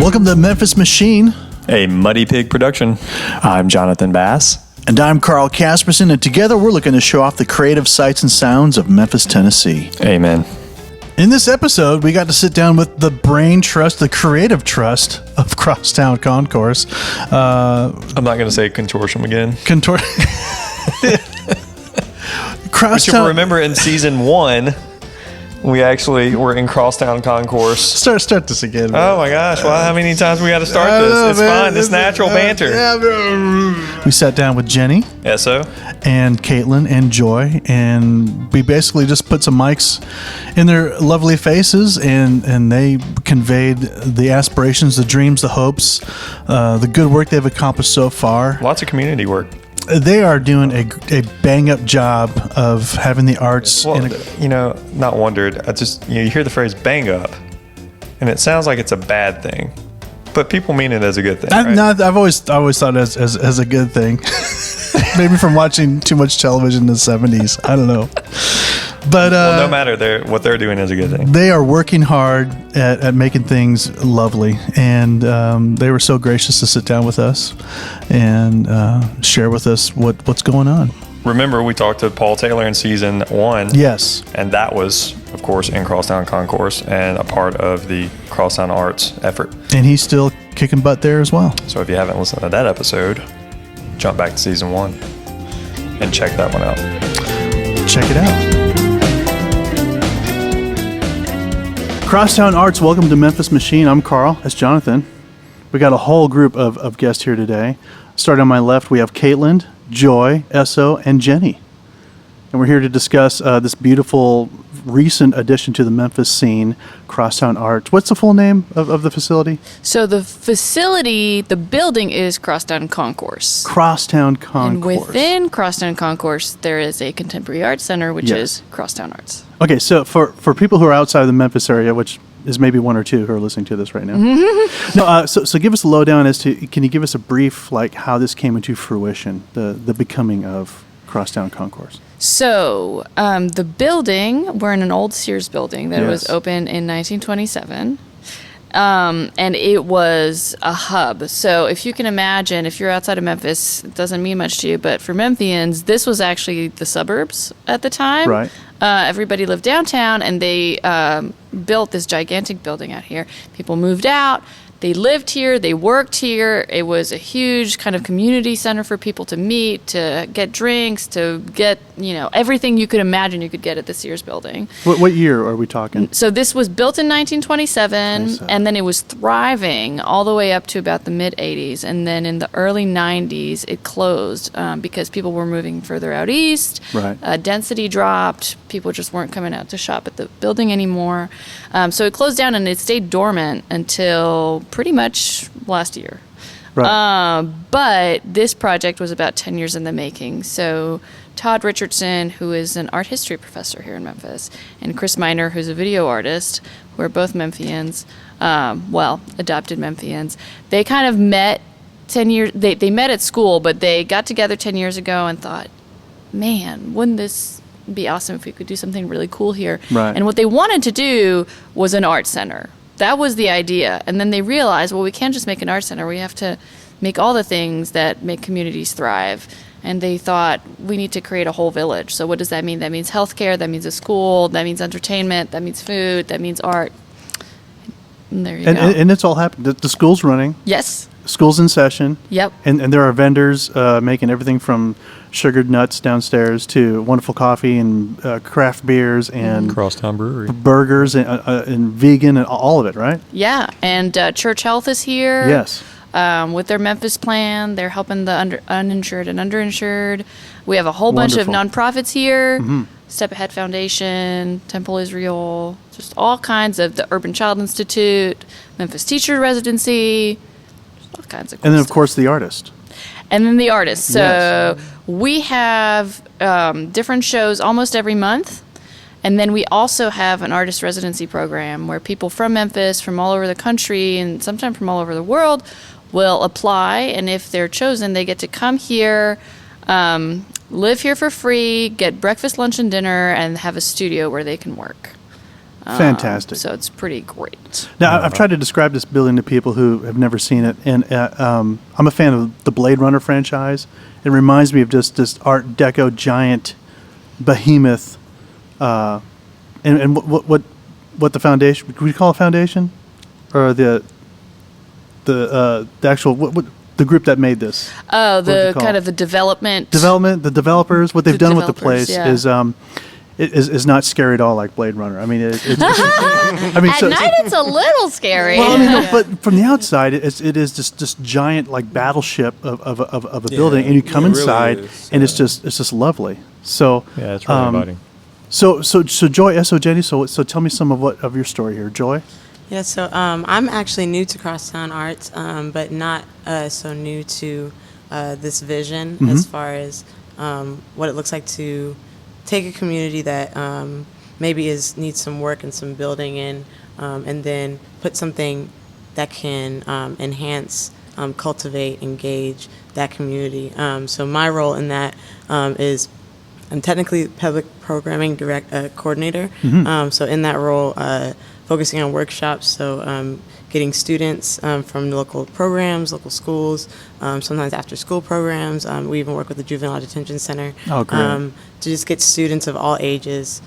Welcome to Memphis Machine. A Muddy Pig production. I'm Jonathan Bass. And I'm Carl Casperson, and together we're looking to show off the creative sights and sounds of Memphis, Tennessee. Amen. In this episode, we got to sit down with the brain trust, the creative trust of Crosstown Concourse. I'm not going to say consortium again. But you'll remember in season 1, we actually were in Crosstown Concourse. Start this again. Man. Oh my gosh! Well, how many times we got to start this? It's fine. It's natural banter. We sat down with Jenny, Eso, and Caitlin and Joy, and we basically just put some mics in their lovely faces, and they conveyed the aspirations, the dreams, the hopes, the good work they've accomplished so far. Lots of community work. They are doing a bang-up job of having the arts. Well, not wondered. You hear the phrase "bang up," and it sounds like it's a bad thing, but people mean it as a good thing. Right? I've always thought it as a good thing. Maybe from watching too much television in the 70s. I don't know. But no matter, what they're doing is a good thing. They are working hard at making things lovely, and they were so gracious to sit down with us and share with us what's going on. Remember, we talked to Paul Taylor in season 1. Yes. And that was, of course, in Crosstown Concourse and a part of the Crosstown Arts effort. And he's still kicking butt there as well. So if you haven't listened to that episode, jump back to season 1 and check that one out. Check it out. Crosstown Arts, welcome to Memphis Machine. I'm Carl. That's Jonathan. We got a whole group of guests here today. Starting on my left, we have Caitlin, Joy, Eso, and Jenny. And we're here to discuss this beautiful recent addition to the Memphis scene, Crosstown Arts. What's the full name of the facility? So the facility, the building is Crosstown Concourse. Crosstown Concourse. And within Crosstown Concourse, there is a contemporary arts center, which is Crosstown Arts. Okay, so for people who are outside of the Memphis area, which is maybe one or two who are listening to this right now. So give us a lowdown as to, can you give us a brief, like how this came into fruition, the becoming of Crosstown Concourse? So the building, we're in an old Sears building that was opened in 1927. And it was a hub. So if you can imagine, if you're outside of Memphis, it doesn't mean much to you, but for Memphians, this was actually the suburbs at the time. Right. Everybody lived downtown, and they built this gigantic building out here. People moved out. They lived here, they worked here. It was a huge kind of community center for people to meet, to get drinks, to get, everything you could imagine you could get at the Sears building. What year are we talking? So this was built in 1927, and then it was thriving all the way up to about the mid-'80s. And then in the early 90s, it closed because people were moving further out east. Right. Density dropped. People just weren't coming out to shop at the building anymore. So it closed down, and it stayed dormant until pretty much last year. Right. But this project was about 10 years in the making. So Todd Richardson, who is an art history professor here in Memphis, and Chris Miner, who's a video artist, who are both Memphians, adopted Memphians, they kind of met 10 years, they met at school, but they got together 10 years ago and thought, man, wouldn't this be awesome if we could do something really cool here? Right. And what they wanted to do was an art center. That was the idea. And then they realized, well, we can't just make an art center. We have to make all the things that make communities thrive. And they thought, we need to create a whole village. So what does that mean? That means healthcare, that means a school, that means entertainment, that means food, that means art. And there you go. And it's all happened. The school's running. Yes. School's in session. Yep. And there are vendors making everything from sugared nuts downstairs to wonderful coffee and craft beers and Crosstown Brewery, burgers and vegan and all of it, right? Yeah. And Church Health is here. Yes. With their Memphis plan. They're helping the uninsured and underinsured. We have a whole bunch of nonprofits here. Mm-hmm. Step Ahead Foundation, Temple Israel, just all kinds of the Urban Child Institute, Memphis Teacher Residency, all kinds of cool And then, of stuff. course, the artist. And then the artist. So we have different shows almost every month. And then we also have an artist residency program where people from Memphis, from all over the country, and sometimes from all over the world will apply. And if they're chosen, they get to come here, live here for free, get breakfast, lunch, and dinner, and have a studio where they can work. Fantastic. So it's pretty great. Now, I've tried to describe this building to people who have never seen it, and I'm a fan of the Blade Runner franchise. It reminds me of just this Art Deco giant behemoth. And what the foundation? Would we call it foundation, or the actual what the group that made this? Oh, the kind of the development. The developers. What they've done with the place yeah. is not scary at all, like Blade Runner. I mean, I mean, at night it's a little scary. Well, I mean, no, but from the outside, it is this giant like battleship of a building, and you come inside, really is, and it's just lovely. So yeah, it's really inviting. So Joy, Eso, Jenny. So tell me some of your story here, Joy. Yeah, so I'm actually new to Crosstown Arts, but not so new to this vision as far as what it looks like to take a community that maybe needs some work and some building in, and then put something that can enhance, cultivate, engage that community. So my role in that is I'm technically public programming coordinator. So in that role, focusing on workshops, so getting students from local programs, local schools, sometimes after-school programs. We even work with the Juvenile Detention Center to just get students of all ages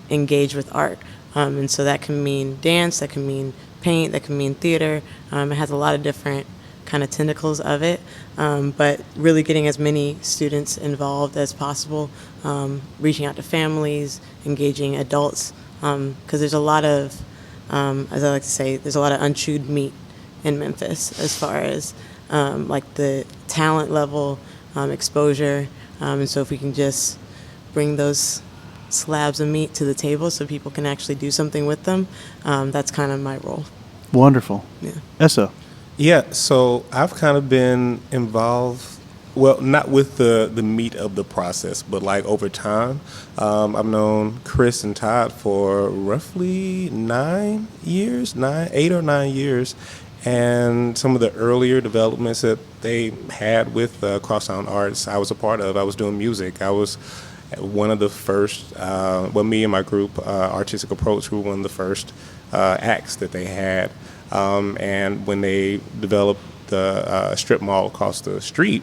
engaged with art. And so that can mean dance, that can mean paint, that can mean theater. It has a lot of different kind of tentacles of it, but really getting as many students involved as possible, reaching out to families, engaging adults, because there's a lot of, as I like to say, there's a lot of unchewed meat in Memphis as far as like the talent level, exposure, and so if we can just bring those slabs of meat to the table so people can actually do something with them, that's kind of my role. Wonderful. Yeah. Eso. Yeah, so I've kind of been involved, well, not with the meat of the process, but like over time. I've known Chris and Todd for roughly 8 or 9 years. And some of the earlier developments that they had with Crosstown Arts, I was a part of. I was doing music. I was one of the first, me and my group, Artistic Approach, we were one of the first acts that they had. And when they developed the strip mall across the street,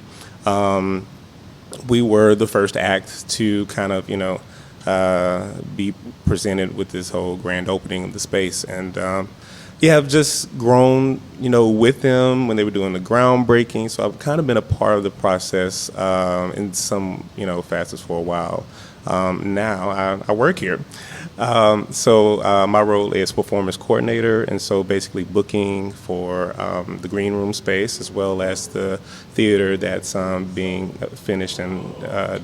we were the first act to kind of, be presented with this whole grand opening of the space. And I've just grown, with them when they were doing the groundbreaking. So I've kind of been a part of the process in some, facets for a while. Now I work here. So my role is performance coordinator, and so basically booking for the green room space as well as the theater that's being finished and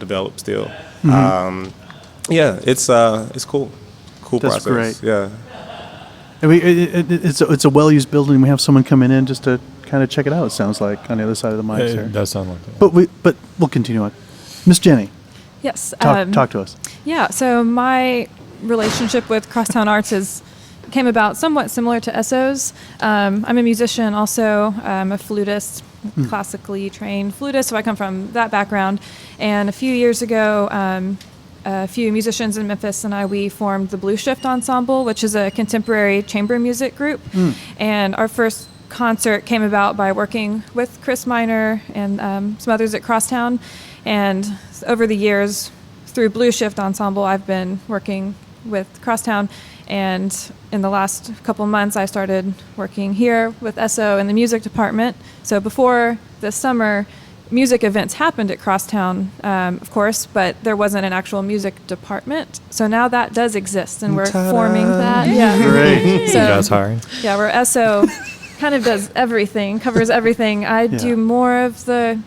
developed still. It's cool. Cool That's process. Great. Yeah. And it's a well-used building. We have someone coming in just to kind of check it out. It sounds like on the other side of the mic. It does sound like that. But we'll continue on. Miss Jenny. Yes. Talk to us. Yeah. So my relationship with Crosstown Arts came about somewhat similar to Eso's. I'm a musician, also. I'm a flutist, classically trained flutist, so I come from that background. And a few years ago, a few musicians in Memphis and we formed the Blue Shift Ensemble, which is a contemporary chamber music group. And our first concert came about by working with Chris Miner and some others at Crosstown. And over the years, through Blue Shift Ensemble, I've been working with Crosstown. And in the last couple months, I started working here with Eso in the music department. So before this summer, music events happened at Crosstown, of course, but there wasn't an actual music department. So now that does exist, and we're forming that. Yeah. Great. So, you guys hiring? Yeah, where Eso kind of does everything, covers everything. I do more of the,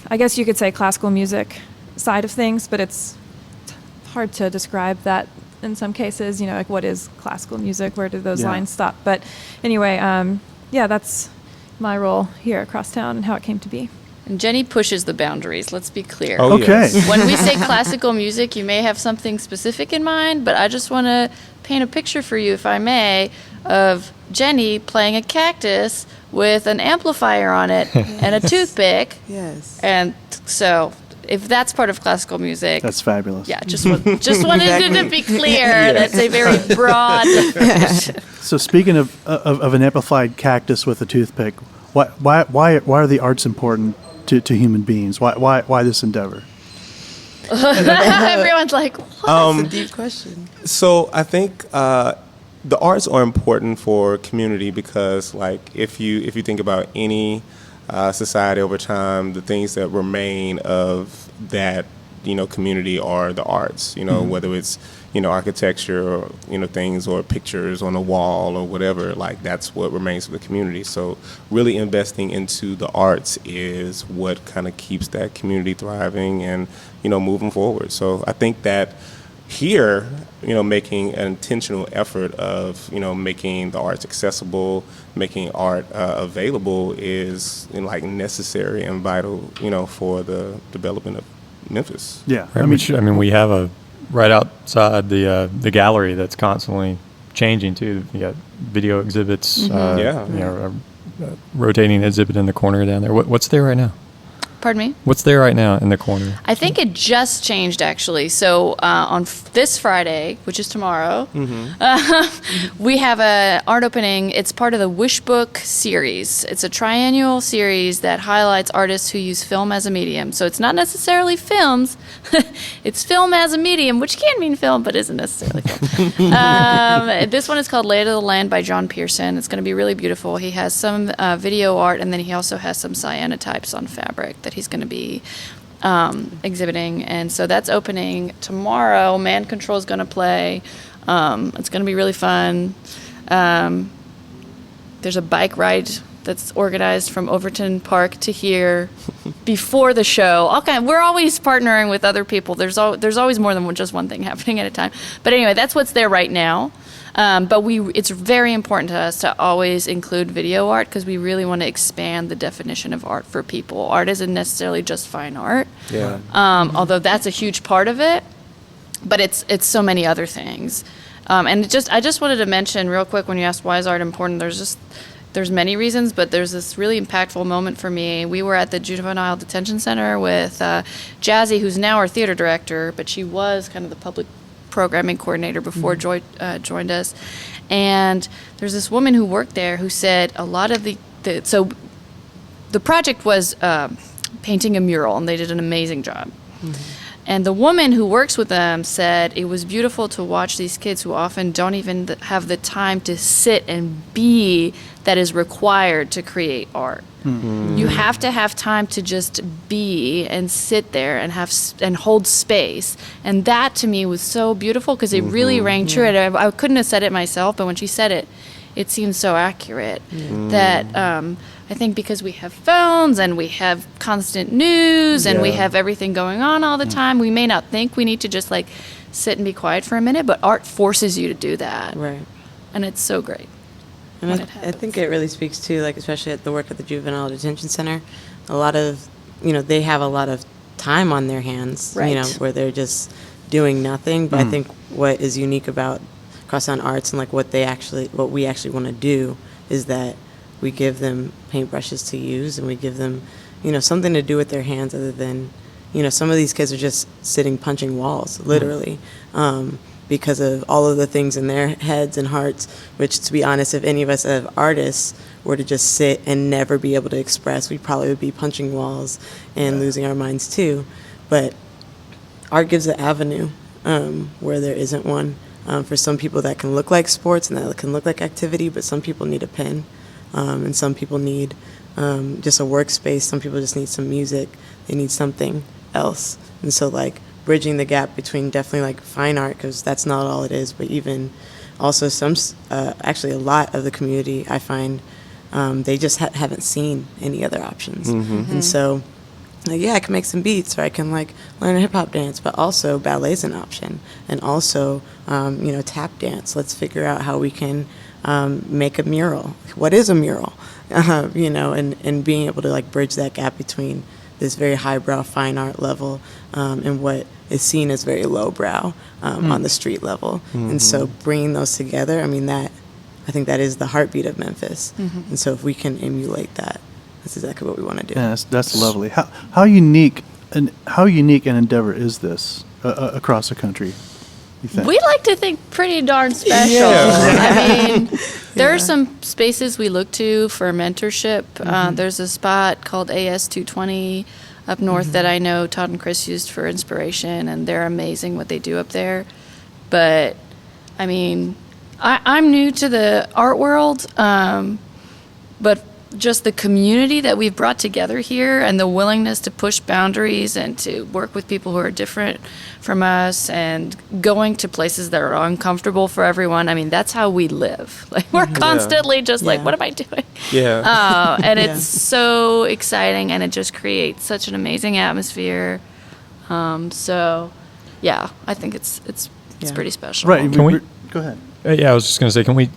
I guess you could say, classical music side of things, but it's hard to describe that in some cases. Like what is classical music? Where do those lines stop? But anyway, that's my role here at Crosstown and how it came to be. And Jenny pushes the boundaries, let's be clear. Oh, Okay. yes. When we say classical music, you may have something specific in mind, but I just want to paint a picture for you, if I may, of Jenny playing a cactus with an amplifier on it and a toothpick. Yes. And so if that's part of classical music, That's fabulous. yeah, just wanted to be clear. That's a very broad definition. So speaking of an amplified cactus with a toothpick, why are the arts important to human beings? Why this endeavor? Everyone's like, what? That's a deep question. So I think the arts are important for community because, like, if you think about any society over time, the things that remain of that community are the arts. Whether it's architecture or things or pictures on a wall or whatever. Like, that's what remains of the community. So really investing into the arts is what kind of keeps that community thriving and moving forward. So I think that here, making an intentional effort of, making the arts accessible, making art available is necessary and vital, for the development of Memphis. Yeah, Right, we have right outside the gallery that's constantly changing too. You got video exhibits, a rotating exhibit in the corner down there. What's there right now? Pardon me? What's there right now in the corner? I think it just changed, actually. So on this Friday, which is tomorrow, we have an art opening. It's part of the Wish Book series. It's a triennial series that highlights artists who use film as a medium. So it's not necessarily films. It's film as a medium, which can mean film, but isn't necessarily film. This one is called Lay to the Land by John Pearson. It's going to be really beautiful. He has some video art, and then he also has some cyanotypes on fabric that he's going to be exhibiting, and so that's opening tomorrow. Man Control is going to play. It's going to be really fun. There's a bike ride that's organized from Overton Park to here before the show. Okay, we're always partnering with other people. There's always more than just one thing happening at a time. But anyway, that's what's there right now. But it's very important to us to always include video art because we really want to expand the definition of art for people. Art isn't necessarily just fine art, although that's a huge part of it. But it's so many other things. And I just wanted to mention real quick when you asked why is art important. There's many reasons, but there's this really impactful moment for me. We were at the Juvenile Detention Center with Jazzy, who's now our theater director, but she was kind of the public programming coordinator before Joy joined us. And there's this woman who worked there who said a lot of so the project was painting a mural, and they did an amazing job. And the woman who works with them said it was beautiful to watch these kids who often don't even have the time to sit and be that is required to create art. You have to have time to just be and sit there and and hold space. And that to me was so beautiful because it really rang true. I couldn't have said it myself, but when she said it, it seemed so accurate that I think because we have phones and we have constant news and we have everything going on all the time, we may not think we need to just sit and be quiet for a minute, but art forces you to do that. Right. And it's so great. And I think it really speaks to, especially at the work at the Juvenile Detention Center, a lot of, they have a lot of time on their hands, right. Where they're just doing nothing. But I think what is unique about Crosstown Arts and what we actually want to do is that we give them paintbrushes to use and we give them, something to do with their hands other than, some of these kids are just sitting punching walls, literally. Because of all of the things in their heads and hearts, which, to be honest, if any of us as artists were to just sit and never be able to express, we probably would be punching walls and losing our minds too. But art gives an avenue where there isn't one. For some people that can look like sports and that can look like activity, but some people need a pen, and some people need just a workspace. Some people just need some music. They need something else. And so bridging the gap between definitely fine art, because that's not all it is, but even also actually a lot of the community, I find they just haven't seen any other options. And so I can make some beats, or I can learn a hip hop dance, but also ballet's an option, and also tap dance. Let's figure out how we can make a mural. What is a mural? And being able to bridge that gap between this very highbrow fine art level and what is seen as very lowbrow on the street level. And so bringing those together, I think that is the heartbeat of Memphis. And so if we can emulate that, that's exactly what we want to do. Yeah, that's lovely. How unique And how unique an endeavor is this across the country, you think? We like to think pretty darn special. Yeah. I mean, there are some spaces we look to for mentorship. There's a spot called AS 220 up north that I know Todd and Chris used for inspiration, and they're amazing what they do up there. But, I mean, I'm new to the art world, but just the community that we've brought together here and the willingness to push boundaries and to work with people who are different from us and going to places that are uncomfortable for everyone. I mean, that's how we live. Like, we're constantly just like, what am I doing? Yeah. And it's so exciting, and it just creates such an amazing atmosphere. So, yeah, I think it's pretty special. Right. Can we- Go ahead. Yeah, I was just going to say, can we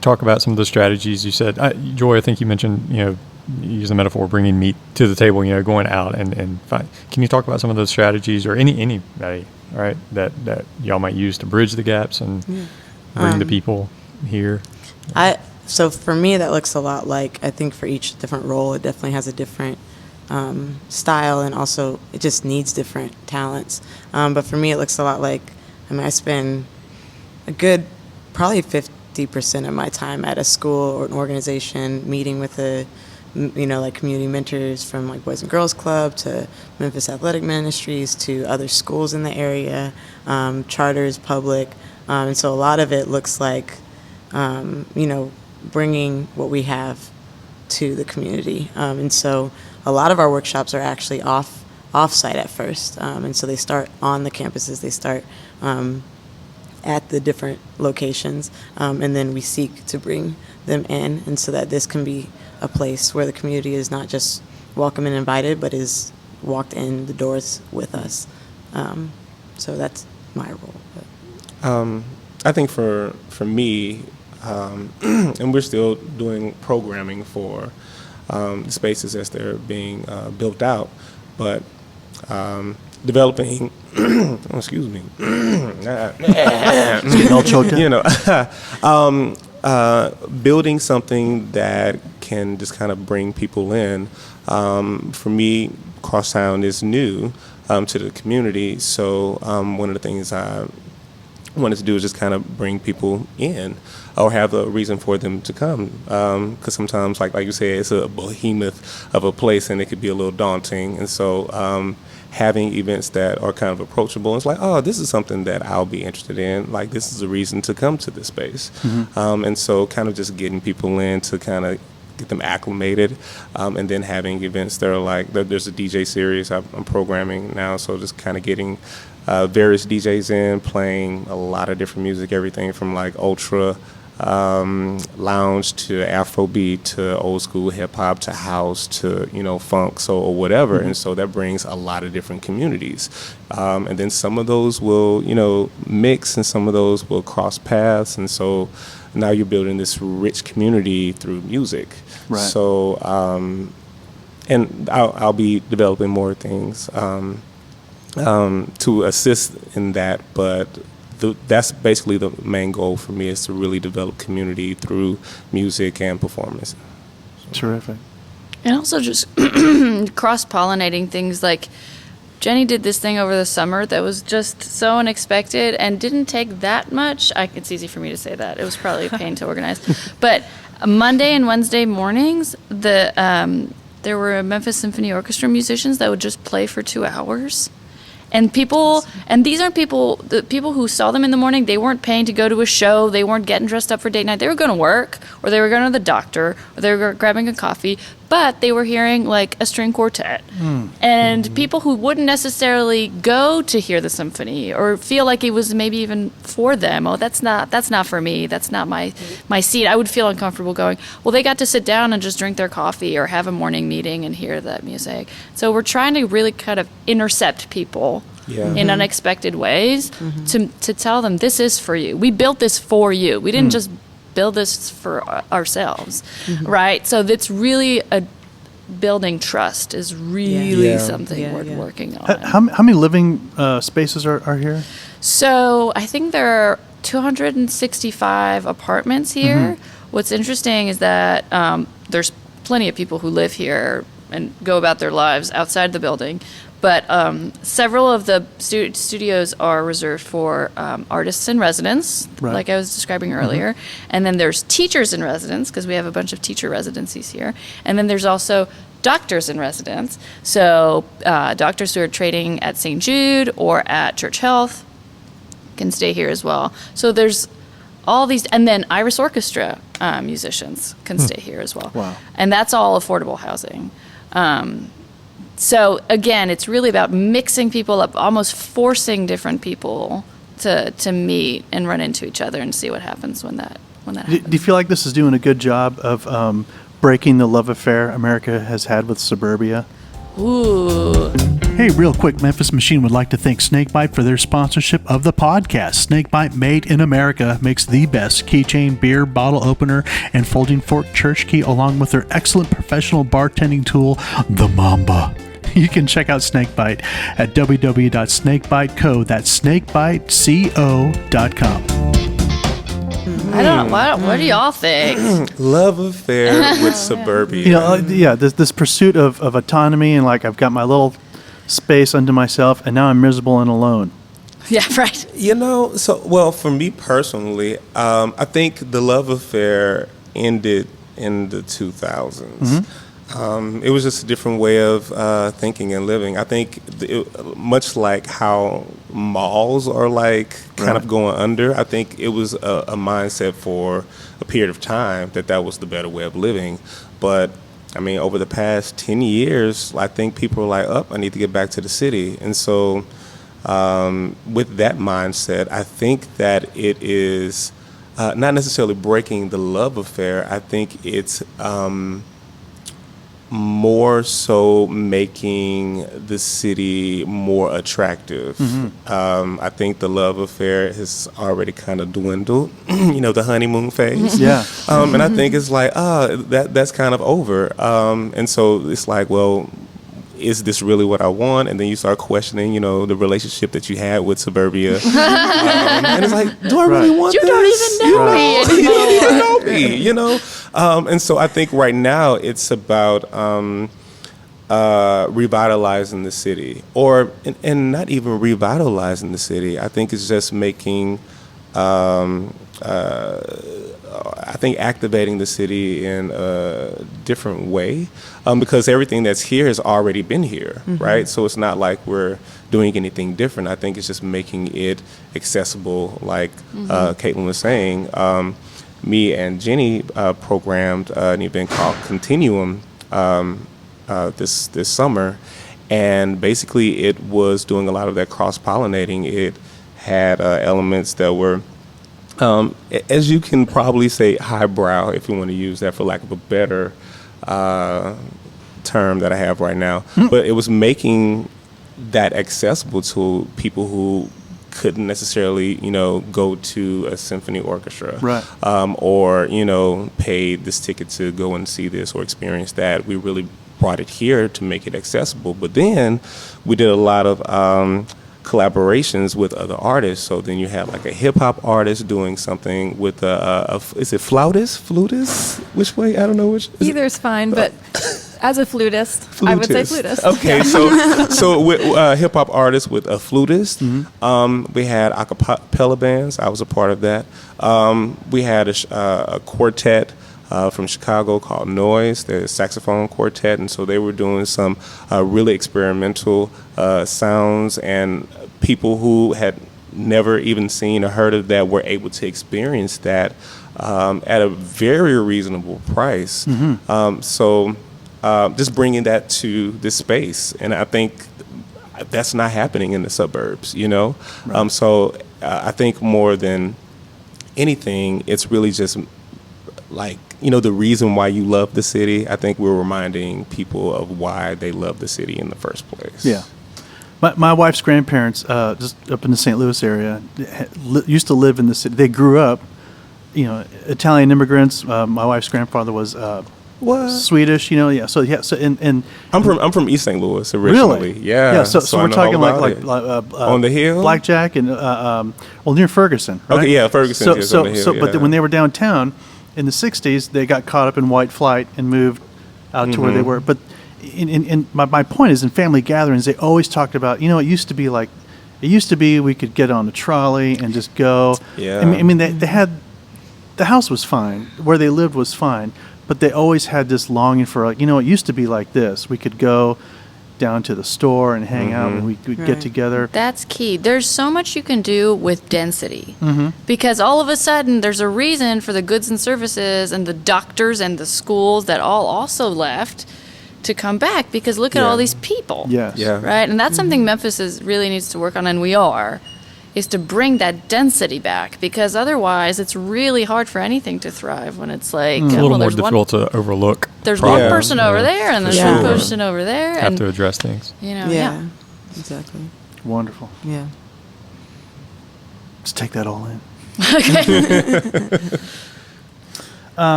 talk about some of the strategies you said? Joy, I think you mentioned, you use the metaphor bringing meat to the table, going out and find. Can you talk about some of those strategies or anybody, right, that y'all might use to bridge the gaps and bring the people here? So for me, that looks a lot like, I think for each different role, it definitely has a different style, and also it just needs different talents. But for me, it looks a lot like, I spend a good probably 50% of my time at a school or an organization, meeting with like community mentors from like Boys and Girls Club to Memphis Athletic Ministries to other schools in the area, charters, public. And so a lot of it looks like, bringing what we have to the community. And so a lot of our workshops are actually off-site at first. And so they start on the campuses. They start at the different locations, and then we seek to bring them in, and so that this can be a place where the community is not just welcome and invited, but is walked in the doors with us. So that's my role. I think for me, and we're still doing programming for the spaces as they're being built out, but developing, excuse me, Getting all choked up. Building something that can just kind of bring people in. For me, Crosstown is new to the community, so one of the things I wanted to do is just kind of bring people in or have a reason for them to come, because sometimes, like you said, it's a behemoth of a place and it could be a little daunting, and so having events that are kind of approachable, it's like, oh, this is something that I'll be interested in, like this is a reason to come to this space. And so kind of just getting people in to kind of get them acclimated, and then having events that are like, there's a DJ series I'm programming now, so just kind of getting various DJs in, playing a lot of different music, everything from like ultra lounge to Afrobeat to old school hip hop to house to funk, or whatever. And so that brings a lot of different communities, and then some of those will mix and some of those will cross paths, and so now you're building this rich community through music. Right. So and I'll be developing more things to assist in that, but that's basically the main goal for me, is to really develop community through music and performance. Terrific. And also just cross-pollinating things. Like, Jenny did this thing over the summer that was just so unexpected and didn't take that much. It's easy for me to say that. It was probably a pain to organize. But Monday and Wednesday mornings, there were Memphis Symphony Orchestra musicians that would just play for 2 hours. And these aren't the people who saw them in the morning, they weren't paying to go to a show, they weren't getting dressed up for date night, they were going to work, or they were going to the doctor, or they were grabbing a coffee, but they were hearing like a string quartet. And people who wouldn't necessarily go to hear the symphony or feel like it was maybe even for them, that's not for me, that's not my seat, I would feel uncomfortable going. Well, they got to sit down and just drink their coffee or have a morning meeting and hear that music. So we're trying to really kind of intercept people in unexpected ways to tell them, this is for you. We built this for you. We didn't just build this for ourselves, right? So that's really building trust is really something we're working on. How many living spaces are here? So I think there are 265 apartments here. What's interesting is that there's plenty of people who live here and go about their lives outside the building. But several of the studios are reserved for artists in residence, Right. like I was describing earlier. And then there's teachers in residence, because we have a bunch of teacher residencies here. And then there's also doctors in residence. So doctors who are training at St. Jude or at Church Health can stay here as well. So there's all these, and then Iris Orchestra musicians can stay here as well. Wow. And that's all affordable housing. So again, it's really about mixing people up, almost forcing different people to meet and run into each other and see what happens when that happens. Do you feel like this is doing a good job of breaking the love affair America has had with suburbia? Ooh. Hey, real quick, Memphis Machine would like to thank Snakebite for their sponsorship of the podcast. Snakebite, made in America, makes the best keychain, beer, bottle opener, and folding fork church key, along with their excellent professional bartending tool, the Mamba. You can check out Snakebite at www.snakebiteco. That's snakebiteco.com. I don't know. What do y'all think? Love affair with suburbia. You know, this pursuit of autonomy, and like I've got my little space unto myself, and now I'm miserable and alone. Yeah, right. You know, for me personally, I think the love affair ended in the 2000s. It was just a different way of thinking and living. I think much like how malls are like kind of going under, I think it was a mindset for a period of time that was the better way of living. But I mean, over the past 10 years, I think people are like, I need to get back to the city. And so with that mindset, I think that it is not necessarily breaking the love affair. I think it's more so making the city more attractive. I think the love affair has already kind of dwindled, the honeymoon phase. Yeah. And I think it's like, that's kind of over. And so it's like, well, is this really what I want? And then you start questioning, the relationship that you had with suburbia. And it's like, do I really want You this? don't even know me You don't even anymore. know me, And so I think right now it's about revitalizing the city, and not even revitalizing the city. I think it's just making, I think activating the city in a different way, because everything that's here has already been here, right? So it's not like we're doing anything different. I think it's just making it accessible, like Caitlin was saying. Me and Jenny programmed an event called Continuum this summer, and basically it was doing a lot of that cross-pollinating. It had elements that were, as you can probably say, highbrow, if you want to use that for lack of a better term that I have right now. But it was making that accessible to people who couldn't necessarily, go to a symphony orchestra, Right. Or, pay this ticket to go and see this or experience that. We really brought it here to make it accessible. But then we did a lot of collaborations with other artists. So then you had like a hip hop artist doing something with is it flutist? Which way? I don't know which. Either is fine, but as a flutist, I would say flutist. Okay, so with hip hop artists with a flutist, we had a cappella bands. I was a part of that. We had a quartet from Chicago called Noise, the saxophone quartet, and so they were doing some really experimental sounds, and people who had never even seen or heard of that were able to experience that at a very reasonable price. So just bringing that to this space, and I think that's not happening in the suburbs, Right. So I think more than anything, it's really just like, the reason why you love the city. I think we're reminding people of why they love the city in the first place. Yeah. My wife's grandparents, just up in the St. Louis area, used to live in the city. They grew up, Italian immigrants. My wife's grandfather was Swedish, yeah. So and I'm from East St. Louis originally. Really? Yeah. Yeah. So I we're know talking all like about it. On the hill, Blackjack, and near Ferguson. Right? Okay, yeah, Ferguson. So is on the hill, but when they were downtown in the '60s, they got caught up in white flight and moved out to where they were. But my point is, in family gatherings, they always talked about, it used to be like, we could get on a trolley and just go. Yeah. I mean, they had, the house was fine, where they lived was fine, but they always had this longing for, like, it used to be like this. We could go down to the store and hang out, and we'd get together. That's key. There's so much you can do with density, Mm-hmm. because all of a sudden there's a reason for the goods and services and the doctors and the schools that all also left to come back, because look at all these people. Yes. Yeah. Right? And that's something Memphis really needs to work on, and we are, is to bring that density back, because otherwise it's really hard for anything to thrive when it's like, It's a little more there's difficult to overlook. there's problems. one person over there and there's Yeah. one person over there. Have And, to address things. Yeah. Exactly. Wonderful. Yeah. Just take that all in.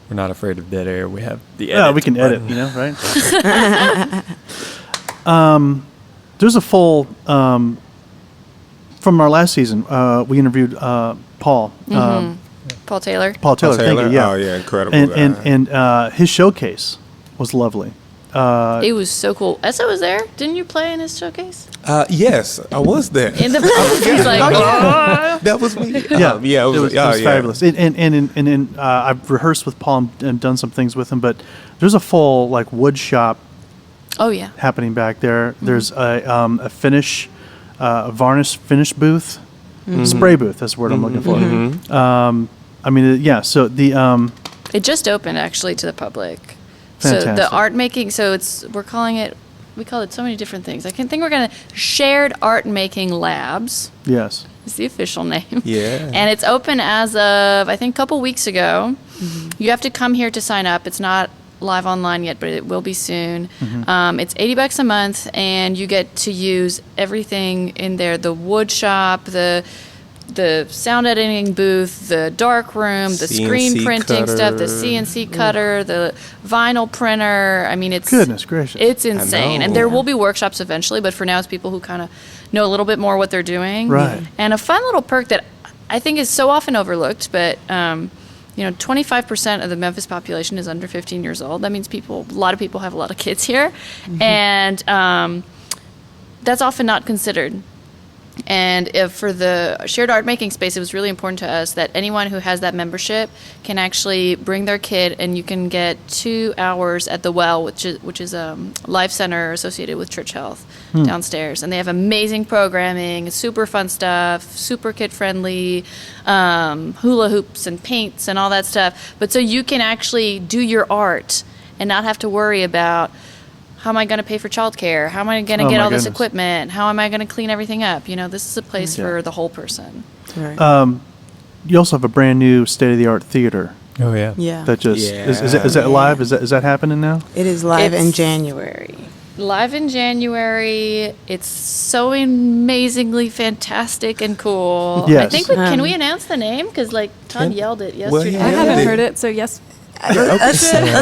We're not afraid of dead air. We have the Yeah, edit we can edit, button. right? There's a full, from our last season, we interviewed Paul. Paul Taylor. Paul Taylor, thank you. Yeah. Oh, yeah, incredible And guy. his showcase was lovely. It was so cool. Eso was there. Didn't you play in his showcase? Yes, I was there. In the he's like, "Oh." That was me. Yeah, Yeah, it was yeah. fabulous. And I've rehearsed with Paul and done some things with him, but there's a full like wood shop Oh yeah. happening back there. There's a finish, varnish finish booth, spray booth. That's the word I'm looking for. I mean, yeah. So the It just opened actually to the public. So Fantastic. the art making. So we call it so many different things. I can think we're gonna shared art making labs. yes, Is the official name. Yeah. And it's open as of, I think, a couple weeks ago. You have to come here to sign up. It's not live online yet, but it will be soon. It's $80 a month, and you get to use everything in there: the wood shop, the sound editing booth, the dark room, the screen CNC printing stuff, the cutter. CNC cutter, the vinyl printer. I mean, it's goodness gracious. it's insane. know. And there will be workshops eventually, but for now it's people who kind of know a little bit more what they're doing. Right. And a fun little perk that I think is so often overlooked, but 25% of the Memphis population is under 15 years old. That means a lot of people have a lot of kids here. And that's often not considered. And if for the shared art making space, it was really important to us that anyone who has that membership can actually bring their kid, and you can get 2 hours at the Well, which is a life center associated with Church Health downstairs. And they have amazing programming, super fun stuff, super kid friendly, hula hoops and paints and all that stuff. But so you can actually do your art and not have to worry about, how am I going to pay for childcare? How am I going to Oh, get my all this goodness. equipment? How am I going to clean everything up? This is a place Yeah. for the whole person. Right. You also have a brand new state of the art theater Oh yeah. Yeah. that just is that Yeah. live? Is that happening now? It is live in It's- January. Live in January. It's so amazingly fantastic and cool. I Yes. think can we announce the name? Because Todd yelled it Well, yesterday. yeah. I haven't they- heard it, so yes. Let's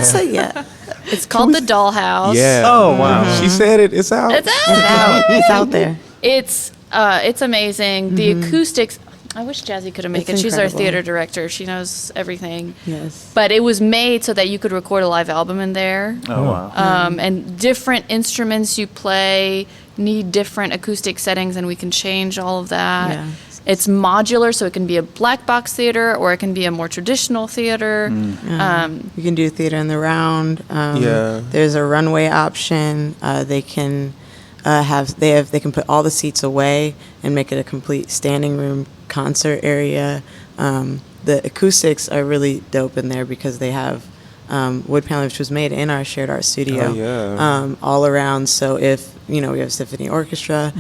say yeah. It's called the Dollhouse. Yeah. Oh, wow. She said it. It's out. It's out. It's out there. It's amazing. The acoustics. I wish Jazzy could have made It's it. She's our incredible. theater director. She knows everything. Yes. But it was made so that you could record a live album in there. Oh wow. And different instruments you play need different acoustic settings, and we can change all of that. Yeah. It's modular, so it can be a black box theater or it can be a more traditional theater. You can do theater in the round. Yeah. There's a runway option. They can they can put all the seats away and make it a complete standing room concert area. The acoustics are really dope in there because they have wood paneling, which was made in our shared art studio. Oh, yeah. All around. So if we have a symphony orchestra.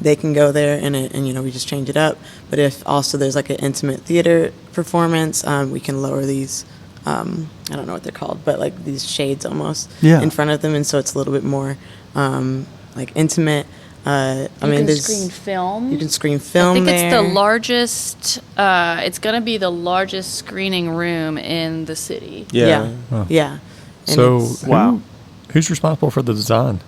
They can go there and we just change it up. But if also there's like an intimate theater performance, we can lower these, I don't know what they're called, but like these shades almost in front of them. And so it's a little bit more like intimate. You can screen film. You can screen film I think there. it's the largest, it's going to be the largest screening room in the city. Yeah. Yeah. And So it's- Wow. who's responsible for the design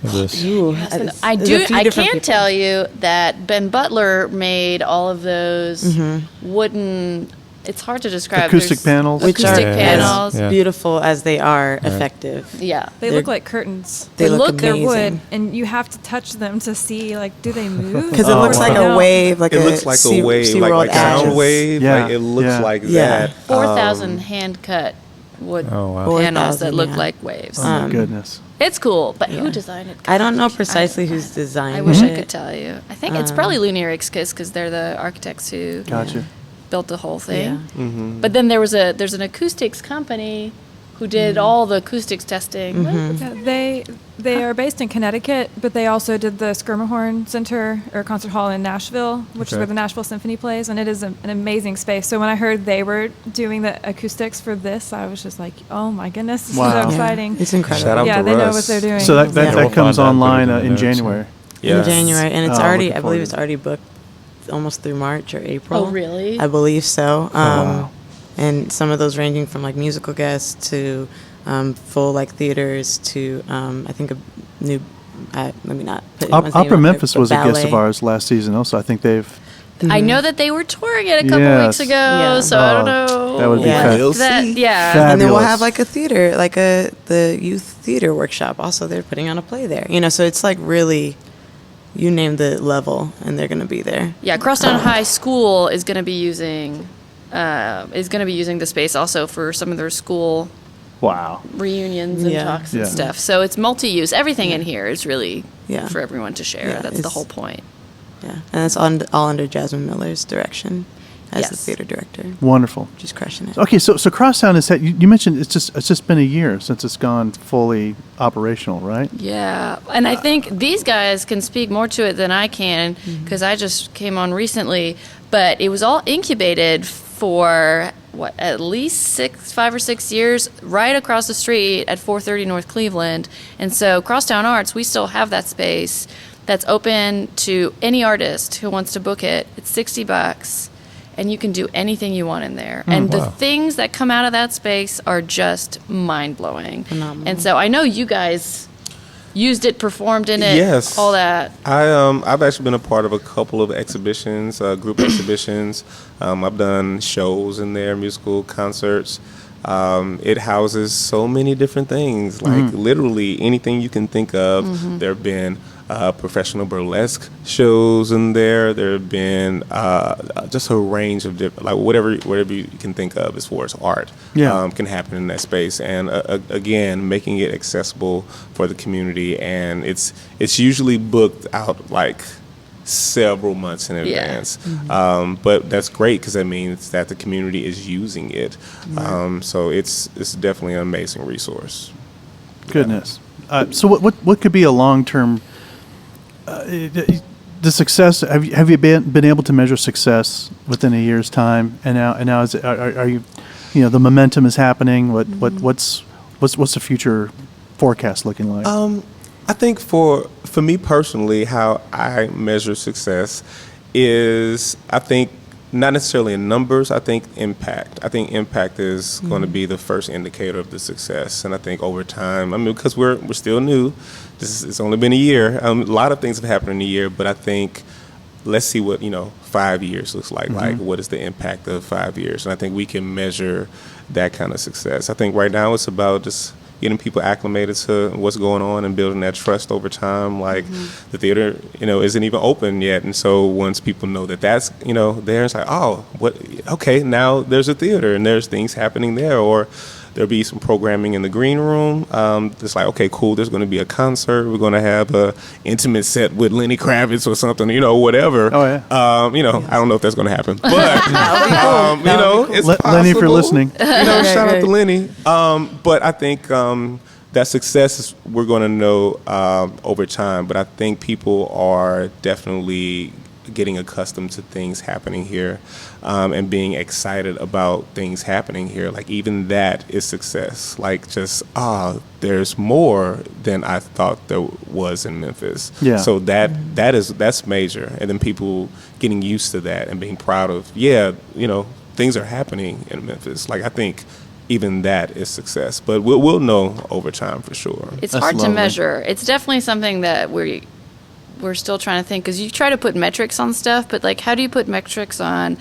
of this? Ooh, I there's a few I different can people. tell you that Ben Butler made all of those wooden it's hard to describe. Acoustic There's panels. Which acoustic are panels. Yeah. beautiful as they are effective. Yeah. They They're- look like curtains. They look They're amazing. wood, and you have to touch them to see, like, do they move? Because it Oh, looks wow. like a wave, like It a looks like a wave, SeaWorld like sound ad. wave. Yeah, Like it looks yeah. like Yeah. that. 4,000 hand cut wood Oh, wow. panels that 4,000, look yeah. like waves. Oh my goodness. It's cool, but who yeah. designed it? I don't know precisely who's I designed wish I it. could tell you. I think it's probably Lunar because they're the architects who Gotcha. built the whole thing. Yeah. But then there's an acoustics company who did all the acoustics testing. Yeah, they are based in Connecticut, but they also did the Skirmahorn Center or Concert Hall in Nashville, which is Okay. where the Nashville Symphony plays, and it is an amazing space. So when I heard they were doing the acoustics for this, I was just like, oh my goodness, this Wow. is so Yeah. exciting. It's incredible. Shout out Yeah, to they know Russ. what they're doing. So that Yeah. that comes We'll find that, online put it in in the notes. January. Yeah. In January, and it's Oh, already, looking I forward believe to it's it. already booked almost through March or April. Oh, really? I believe so. wow. And some of those ranging from like musical guests to full like theaters to I think a new. Let me not put anyone's name Opera out there, Memphis but was a guest of ballet. ours last season. Also, I think they've. I know that they were touring it a couple Yes. weeks ago, Yeah. so I don't Oh, know. that would be Yeah. fab- We'll That, see. yeah. And then we'll Fabulous. have like a theater, like the youth theater workshop. Also, they're putting on a play there. You know, so it's like really, you name the level, and they're going to be there. Yeah, Crosstown High School is going to be using the space also for some of their school Wow. reunions and Yeah. talks Yeah. and stuff. So it's multi-use. Everything in here is really Yeah. for everyone to share. Yeah, That's the it's- whole point. Yeah, and it's all under Jasmine Miller's direction as the Yes. theater director. Wonderful. She's crushing it. Okay, so Crosstown is you mentioned it's just been a year since it's gone fully operational, right? Yeah, and I think these guys can speak more to it than I can because I just came on recently. But it was all incubated for at least 5 or 6 years, right across the street at 430 North Cleveland. And so Crosstown Arts, we still have that space that's open to any artist who wants to book it. It's $60. And you can do anything you want in there. And the wow. things that come out of that space are just mind-blowing. Phenomenal. And so I know you guys used it, performed in it, Yes. all that. I've actually been a part of a couple of exhibitions, group exhibitions. I've done shows in there, musical concerts. It houses so many different things, like literally anything you can think of. There have been professional burlesque shows in there. There have been just a range of different, like whatever you can think of as far as art can happen in that space. And again, making it accessible for the community. And it's usually booked out like several months in advance. But that's great because that means that the community is using it. So it's definitely an amazing resource. Goodness. So what could be a long-term the success? Have you been able to measure success within a year's time? And now is it, are you the momentum is happening? What's the future forecast looking like? I think for me personally, how I measure success is, I think, not necessarily in numbers. I think impact. I think impact is going to be the first indicator of the success. And I think over time, I mean, because we're still new, it's only been a year. A lot of things have happened in a year, but I think let's see what 5 years looks like. Like, what is the impact of 5 years? And I think we can measure that kind of success. I think right now it's about just getting people acclimated to what's going on and building that trust over time. Like the theater, isn't even open yet. And so once people know that that's, there, it's like, oh, okay, now there's a theater and there's things happening there. Or there'll be some programming in the green room. It's like, okay, cool, there's going to be a concert. We're going to have a intimate set with Lenny Kravitz or something, whatever. Oh, yeah. I don't know if that's going to happen. But, it's possible. Lenny, if you're listening. Shout out to Lenny. But I think that success is, we're going to know over time. But I think people are definitely getting accustomed to things happening here and being excited about things happening here. Like, even that is success. Like, just, there's more than I thought there was in Memphis. Yeah. So that's major. And then people getting used to that and being proud of, things are happening in Memphis. Like, I think even that is success. But we'll know over time for sure. It's That's hard to lovely. measure. It's definitely something that we're still trying to think, because you try to put metrics on stuff, but like, how do you put metrics on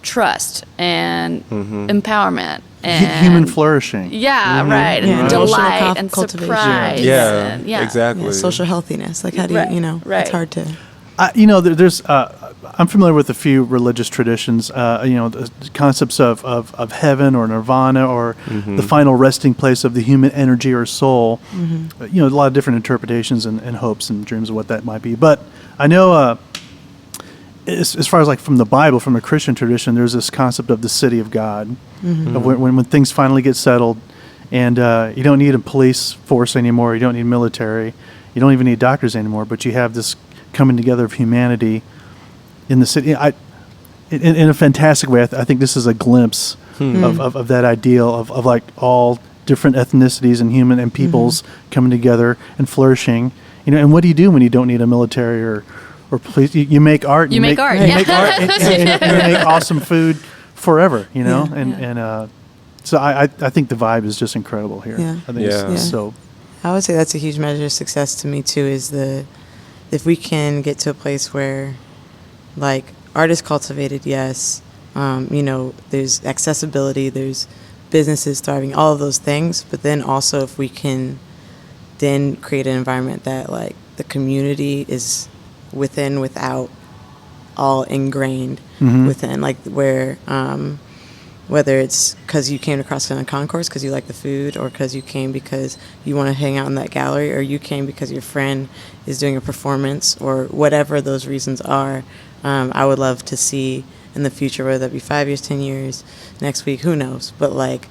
trust and empowerment and Human flourishing. Yeah, right. Yeah. And Emotional delight and cultivation. surprise. Yeah, and, yeah. exactly. Yeah, social healthiness. Like, how do Right, you, right. it's hard to. There's I'm familiar with a few religious traditions. The concepts of heaven or nirvana or the final resting place of the human energy or soul. A lot of different interpretations and hopes and dreams of what that might be. But I know, as far as like from the Bible, from a Christian tradition, there's this concept of the city of God, of when things finally get settled, and you don't need a police force anymore. You don't need military. You don't even need doctors anymore. But you have this coming together of humanity in the city. In a fantastic way. I think this is a glimpse of that ideal of like all different ethnicities and human and peoples coming together and flourishing. And what do you do when you don't need a military or police? You make art. You make art. You Yeah. make art and you make awesome food forever. So I think the vibe is just incredible here. Yeah. I think it's Yeah. so. I would say that's a huge measure of success to me too. Is if we can get to a place where, like, art is cultivated, yes. There's accessibility, there's businesses thriving, all of those things. But then also, if we can then create an environment that, like, the community is without, all ingrained within, like, where whether it's because you came to Crosstown Concourse because you like the food, or because you came because you want to hang out in that gallery, or you came because your friend is doing a performance, or whatever those reasons are. I would love to see in the future, whether that be 5 years, 10 years, next week, who knows. But, like,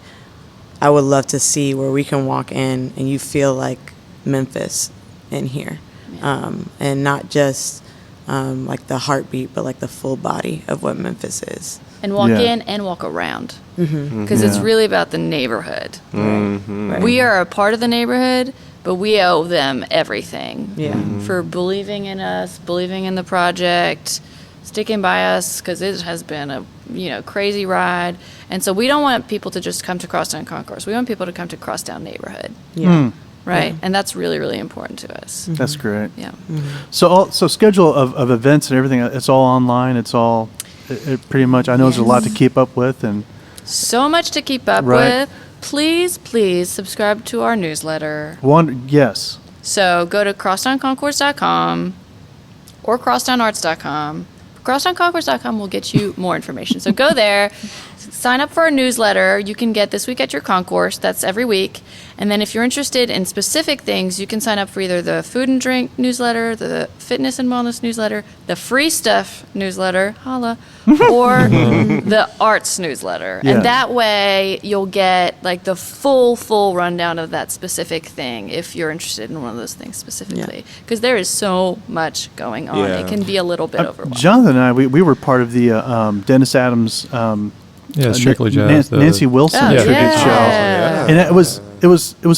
I would love to see where we can walk in and you feel like Memphis in here. And not just like the heartbeat, but like the full body of what Memphis is. And walk Yeah. in and walk around. Because it's Yeah. really about the neighborhood. Mm-hmm. Right. We are a part of the neighborhood, but we owe them everything. Yeah. For believing in us, believing in the project, sticking by us, because it has been a crazy ride. And so we don't want people to just come to Crosstown Concourse. We want people to come to Crosstown neighborhood, Yeah. right? And that's really, really important to us. That's great. Yeah. So schedule of events and everything. It's all online. It's all it pretty much. I know there's a lot to keep up with, and So much to keep up Right. with. Please subscribe to our newsletter. yes. So go to crosstownconcourse.com or crosstownarts.com. Crosstownconcourse.com will get you more information. So go there, sign up for our newsletter. You can get This Week at Your Concourse. That's every week. And then if you're interested in specific things, you can sign up for either the food and drink newsletter, the fitness and wellness newsletter, the free stuff newsletter, holla, or the arts newsletter. Yeah. And that way you'll get like the full rundown of that specific thing if you're interested in one of those things specifically. Because there is so much going on. Yeah. It can be a little bit overwhelming. Jonathan and I, we were part of the Dennis Adams, Strictly Jazz. Nancy Wilson Oh, tribute yeah. show, Yeah. and it was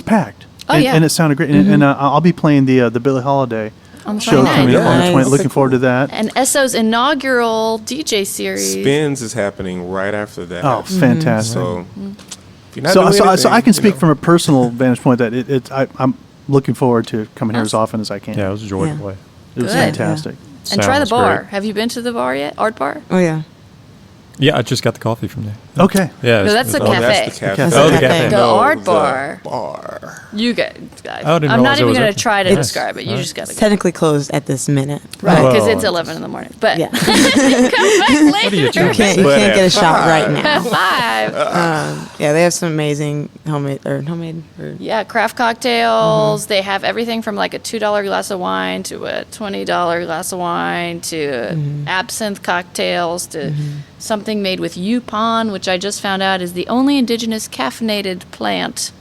packed. Oh, and, yeah. and it sounded great. And I'll be playing the Billie Holiday On the show 29th. coming up on the 20th. Nice. Looking forward to that. And Esso's inaugural DJ series. Spins is happening right after that. Oh, fantastic! So, if you're not So doing I anything, can speak from a personal vantage point that I'm looking forward to coming here as often as I can. Yeah, it was a joy Yeah. to play. It was Good. fantastic. And try the Sounds bar. great. Have you been to the bar yet? Art bar? Oh, yeah. Yeah, I just got the coffee from there. Okay. Yeah. No, that's the Oh, cafe. that's the cafe. cafe. Oh, the cafe. cafe. The No, art bar. Bar. You guys. I didn't I'm realize not it even was going to open. try to Nice. describe it. You All just got It's to go. technically closed at this minute. Right, because Well, it's 11 in the morning. But Yeah. come back later. are you You doing? can't But get a at shot right now. 5. Yeah, they have some amazing homemade. Yeah, craft cocktails. They have everything from like a $2 glass of wine to a $20 glass of wine to absinthe cocktails to something made with yupon, which I just found out is the only indigenous caffeinated plant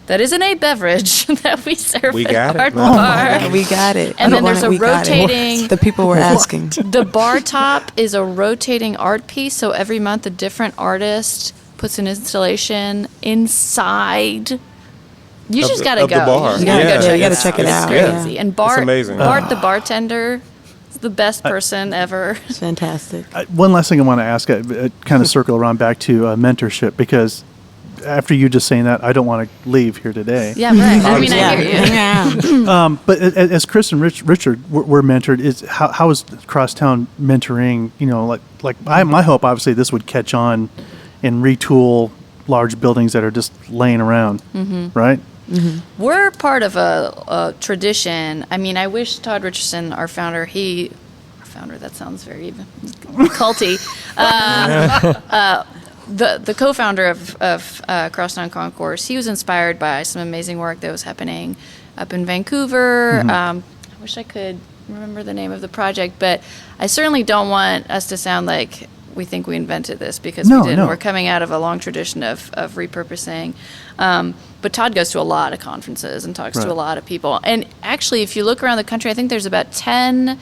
that isn't a beverage that we serve We at got it. Art Oh Oh Bar. my God, we got it. And I then don't there's want a it, we got it. rotating- The people were asking. The bar top is a rotating art piece, so every month a different artist puts an installation inside. You Of just the- gotta of the go. bar. You gotta Yeah. go check You gotta it check out. it It's out, crazy. yeah. And It's amazing. Bart the bartender is the best person ever. It's fantastic. One last thing I want to ask, kind of circle around back to mentorship, because after you just saying that, I don't want to leave here today. Yeah, right. I mean, I hear you. But as Chris and Richard were mentored, how is Crosstown mentoring? You know, my hope, obviously, this would catch on and retool large buildings that are just laying around, right? Mm-hmm. We're part of a tradition. I mean, I wish Todd Richardson, our founder, that sounds very culty. The co-founder of Crosstown Concourse, he was inspired by some amazing work that was happening up in Vancouver. I wish I could remember the name of the project, but I certainly don't want us to sound like we think we invented this, because we didn't. No. We're coming out of a long tradition of repurposing. But Todd goes to a lot of conferences and talks to a lot of people. And actually, if you look around the country, I think there's about 10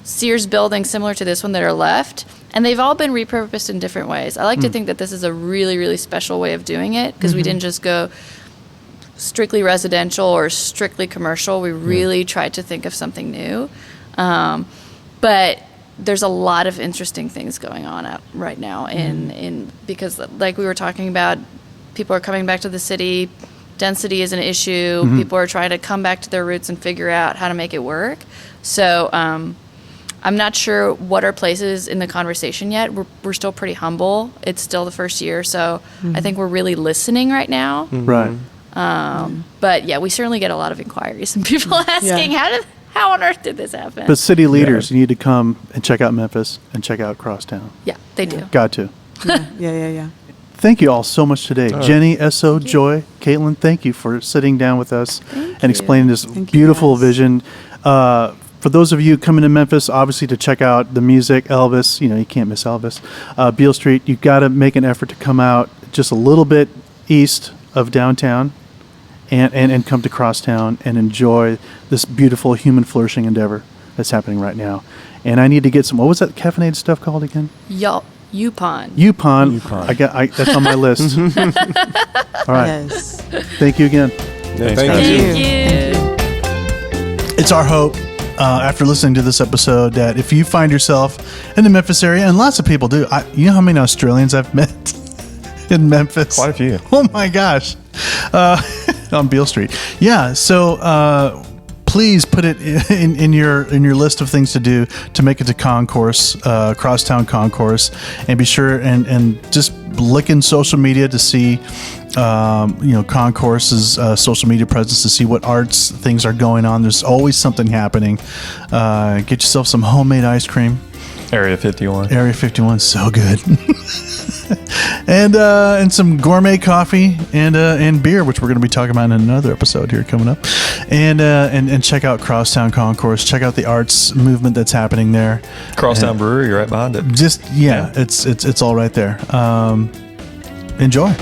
Sears buildings similar to this one that are left, and they've all been repurposed in different ways. I like to think that this is a really, really special way of doing it, because we didn't just go strictly residential or strictly commercial. We really tried to think of something new. But there's a lot of interesting things going on out right now because, like we were talking about, people are coming back to the city. Density is an issue. People are trying to come back to their roots and figure out how to make it work. So I'm not sure what our place is in the conversation yet. We're still pretty humble. It's still the first year, so I think we're really listening right now. Right. But yeah, we certainly get a lot of inquiries and people asking, how on earth did this happen? But city leaders, you need to come and check out Memphis and check out Crosstown. Yeah, they do. Got to. Yeah. Thank you all so much today. Jenny, Eso, Joy, Caitlin, thank you for sitting down with us and explaining this beautiful vision. For those of you coming to Memphis, obviously to check out the music, Elvis, you can't miss Elvis. Beale Street, you've got to make an effort to come out just a little bit east of downtown and come to Crosstown and enjoy this beautiful human flourishing endeavor that's happening right now. And I need to get some, what was that caffeinated stuff called again? Yupon. That's on my list. All right. Yes. Thank you again. Yeah, Thank you. It's our hope, after listening to this episode, that if you find yourself in the Memphis area, and lots of people do, you know how many Australians I've met in Memphis? Quite a few. Oh my gosh. On Beale Street. Yeah. So, please put it in your list of things to do to make it to Concourse, Crosstown Concourse, and be sure and just look in social media to see, Concourse's social media presence, to see what arts things are going on. There's always something happening. Get yourself some homemade ice cream. Area 51. Area 51, so good. And some gourmet coffee and beer, which we're going to be talking about in another episode here coming up. And check out Crosstown Concourse. Check out the arts movement that's happening there. Crosstown Brewery, right behind it. It's all right there. Enjoy.